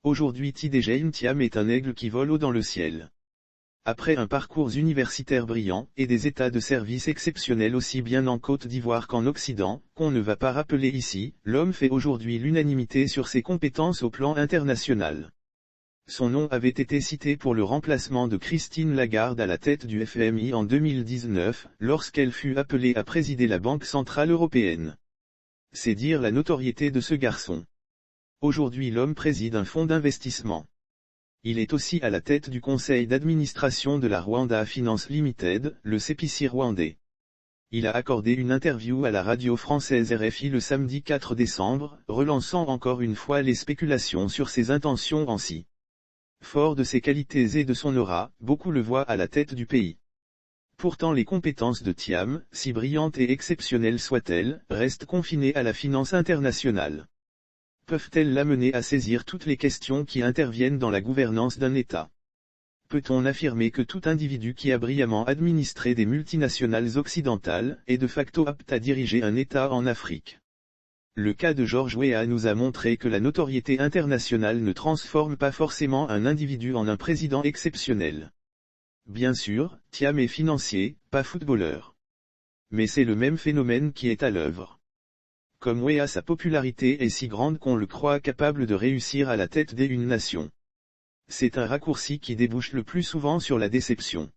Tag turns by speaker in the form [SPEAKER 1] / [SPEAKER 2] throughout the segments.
[SPEAKER 1] Aujourd'hui Tidjane Thiam est un aigle qui vole haut dans le ciel. Après un parcours universitaire brillant, et des états de service exceptionnels aussi bien en Côte d'Ivoire qu'en Occident, qu'on ne va pas rappeler ici, l'homme fait aujourd'hui l'unanimité sur ses compétences au plan international. Son nom avait été cité pour le remplacement de Christine Lagarde à la tête du FMI en 2019, lorsqu'elle fut appelée à présider la Banque Centrale Européenne. C'est dire la notoriété de ce garçon. Aujourd'hui l'homme préside un fonds d'investissement. Il est aussi à la tête du conseil d'administration de la Rwanda Finance Limited, le CPC rwandais. Il a accordé une interview à la radio française RFI le samedi 4 décembre, relançant encore une fois les spéculations sur ses intentions en si. Fort de ses qualités et de son aura, beaucoup le voient à la tête du pays. Pourtant les compétences de Thiam, si brillantes et exceptionnelles soient-elles, restent confinées à la finance internationale. Peuvent-elles l'amener à saisir toutes les questions qui interviennent dans la gouvernance d'un État? Peut-on affirmer que tout individu qui a brillamment administré des multinationales occidentales est de facto apte à diriger un État en Afrique? Le cas de George Weah nous a montré que la notoriété internationale ne transforme pas forcément un individu en un président exceptionnel. Bien sûr, Thiam est financier, pas footballeur. Mais c'est le même phénomène qui est à l'œuvre. Comme Weah, sa popularité est si grande qu'on le croit capable de réussir à la tête d'une nation. C'est un raccourci qui débouche le plus souvent sur la déception.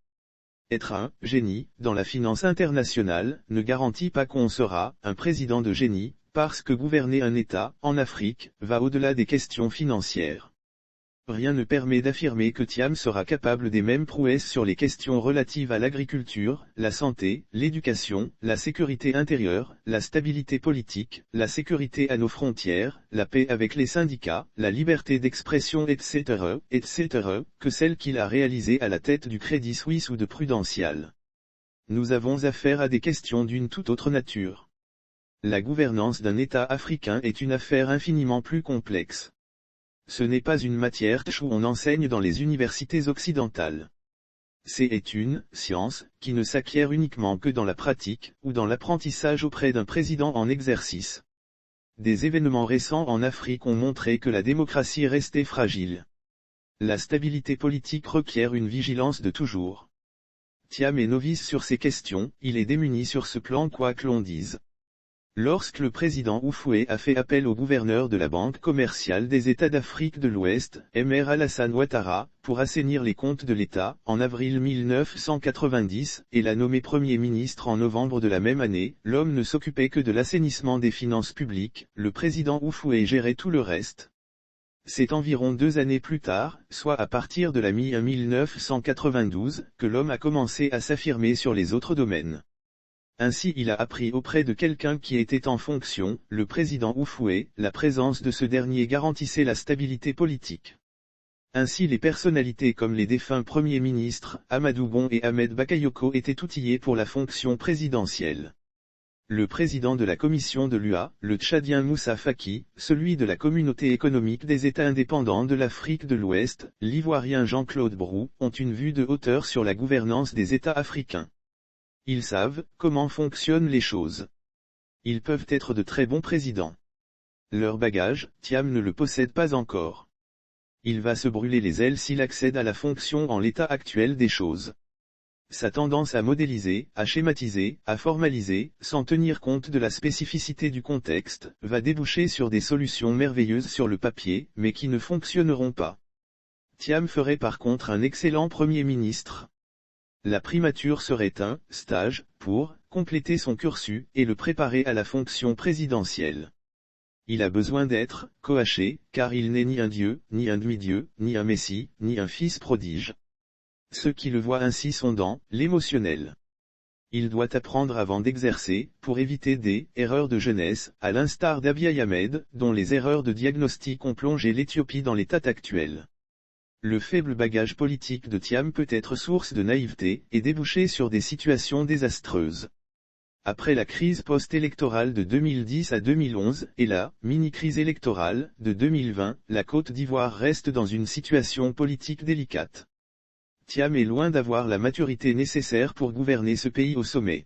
[SPEAKER 1] Être un génie dans la finance internationale ne garantit pas qu'on sera un président de génie, parce que gouverner un État, en Afrique, va au-delà des questions financières. Rien ne permet d'affirmer que Thiam sera capable des mêmes prouesses sur les questions relatives à l'agriculture, la santé, l'éducation, la sécurité intérieure, la stabilité politique, la sécurité à nos frontières, la paix avec les syndicats, la liberté d'expression etc., que celles qu'il a réalisées à la tête du Crédit Suisse ou de Prudential. Nous avons affaire à des questions d'une toute autre nature. La gouvernance d'un État africain est une affaire infiniment plus complexe. Ce n'est pas une matière où on enseigne dans les universités occidentales. C'est une science qui ne s'acquiert uniquement que dans la pratique ou dans l'apprentissage auprès d'un président en exercice. Des événements récents en Afrique ont montré que la démocratie restait fragile. La stabilité politique requiert une vigilance de toujours. Thiam est novice sur ces questions, il est démuni sur ce plan quoi que l'on dise. Lorsque le président Houphouët a fait appel au gouverneur de la Banque commerciale des États d'Afrique de l'Ouest, Mr Alassane Ouattara, pour assainir les comptes de l'État, en avril 1990, et l'a nommé Premier ministre en novembre de la même année, l'homme ne s'occupait que de l'assainissement des finances publiques, le président Houphouët gérait tout le reste. C'est environ 2 années plus tard, soit à partir de la mi-1992, que l'homme a commencé à s'affirmer sur les autres domaines. Ainsi il a appris auprès de quelqu'un qui était en fonction, le président Houphouët, la présence de ce dernier garantissait la stabilité politique. Ainsi les personnalités comme les défunts premiers ministres, Amadou Gon et Ahmed Bakayoko étaient outillés pour la fonction présidentielle. Le président de la commission de l'UA, le Tchadien Moussa Faki, celui de la communauté économique des États indépendants de l'Afrique de l'Ouest, l'Ivoirien Jean-Claude Brou, ont une vue de hauteur sur la gouvernance des États africains. Ils savent comment fonctionnent les choses. Ils peuvent être de très bons présidents. Leur bagage, Thiam ne le possède pas encore. Il va se brûler les ailes s'il accède à la fonction en l'état actuel des choses. Sa tendance à modéliser, à schématiser, à formaliser, sans tenir compte de la spécificité du contexte, va déboucher sur des solutions merveilleuses sur le papier, mais qui ne fonctionneront pas. Thiam ferait par contre un excellent Premier ministre. La primature serait un stage pour compléter son cursus et le préparer à la fonction présidentielle. Il a besoin d'être coaché, car il n'est ni un dieu, ni un demi-dieu, ni un messie, ni un fils prodige. Ceux qui le voient ainsi sont dans l'émotionnel. Il doit apprendre avant d'exercer, pour éviter des erreurs de jeunesse, à l'instar d'Abiy Ahmed, dont les erreurs de diagnostic ont plongé l'Éthiopie dans l'état actuel. Le faible bagage politique de Thiam peut être source de naïveté, et déboucher sur des situations désastreuses. Après la crise post-électorale de 2010 à 2011, et la mini-crise électorale de 2020, la Côte d'Ivoire reste dans une situation politique délicate. Thiam est loin d'avoir la maturité nécessaire pour gouverner ce pays au sommet.